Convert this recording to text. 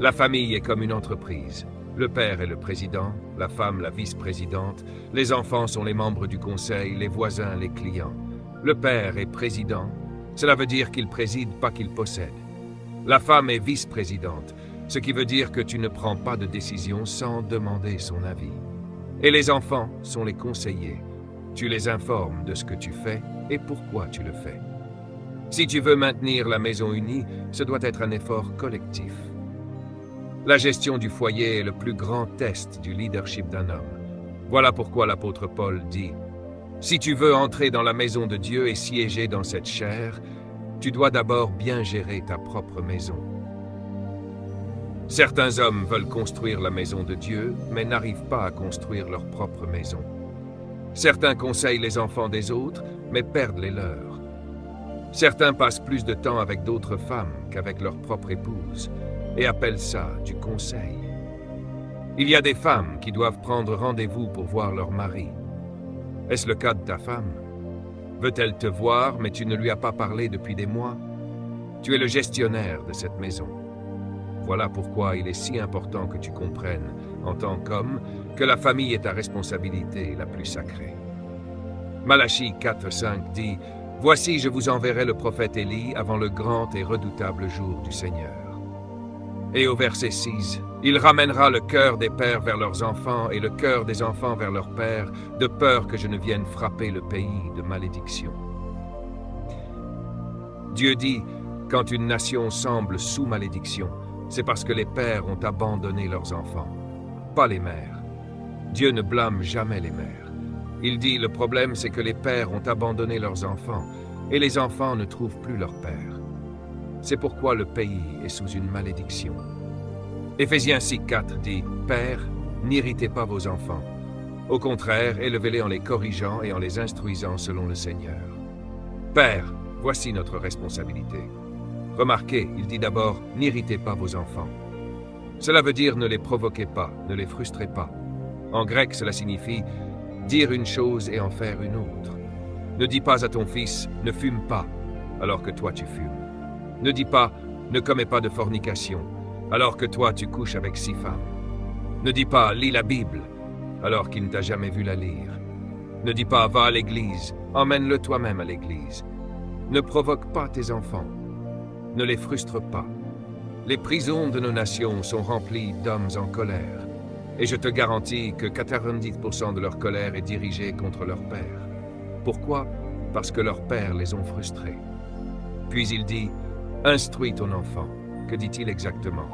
La famille est comme une entreprise. Le père est le président, la femme la vice-présidente, les enfants sont les membres du conseil, les voisins les clients. Le père est président, cela veut dire qu'il préside, pas qu'il possède. La femme est vice-présidente, ce qui veut dire que tu ne prends pas de décision sans demander son avis. Et les enfants sont les conseillers. Tu les informes de ce que tu fais et pourquoi tu le fais. Si tu veux maintenir la maison unie, ce doit être un effort collectif. La gestion du foyer est le plus grand test du leadership d'un homme. Voilà pourquoi l'apôtre Paul dit « Si tu veux entrer dans la maison de Dieu et siéger dans cette chair, tu dois d'abord bien gérer ta propre maison. » Certains hommes veulent construire la maison de Dieu, mais n'arrivent pas à construire leur propre maison. Certains conseillent les enfants des autres, mais perdent les leurs. Certains passent plus de temps avec d'autres femmes qu'avec leur propre épouse, et appellent ça du conseil. Il y a des femmes qui doivent prendre rendez-vous pour voir leur mari. Est-ce le cas de ta femme? Veut-elle te voir, mais tu ne lui as pas parlé depuis des mois? Tu es le gestionnaire de cette maison. Voilà pourquoi il est si important que tu comprennes, en tant qu'homme, que la famille est ta responsabilité la plus sacrée. Malachie 4:5 dit « Voici, je vous enverrai le prophète Élie avant le grand et redoutable jour du Seigneur. » Et au verset 6, « Il ramènera le cœur des pères vers leurs enfants et le cœur des enfants vers leurs pères, de peur que je ne vienne frapper le pays de malédiction. » Dieu dit, quand une nation semble sous malédiction, c'est parce que les pères ont abandonné leurs enfants, pas les mères. Dieu ne blâme jamais les mères. Il dit, le problème c'est que les pères ont abandonné leurs enfants, et les enfants ne trouvent plus leur père. C'est pourquoi le pays est sous une malédiction. Éphésiens 6:4 dit, « Pères, n'irritez pas vos enfants. Au contraire, élevez-les en les corrigeant et en les instruisant selon le Seigneur. » Père, voici notre responsabilité. Remarquez, il dit d'abord, « N'irritez pas vos enfants. » Cela veut dire ne les provoquez pas, ne les frustrez pas. En grec, cela signifie dire une chose et en faire une autre. Ne dis pas à ton fils, « Ne fume pas », alors que toi tu fumes. Ne dis pas, « Ne commets pas de fornication », alors que toi tu couches avec 6 femmes. Ne dis pas, « Lis la Bible », alors qu'il ne t'a jamais vu la lire. Ne dis pas, « Va à l'église », emmène-le toi-même à l'église. Ne provoque pas tes enfants. Ne les frustre pas. Les prisons de nos nations sont remplies d'hommes en colère. Et je te garantis que 90% de leur colère est dirigée contre leur père. Pourquoi? Parce que leurs pères les ont frustrés. Puis il dit, « Instruis ton enfant. » Que dit-il exactement?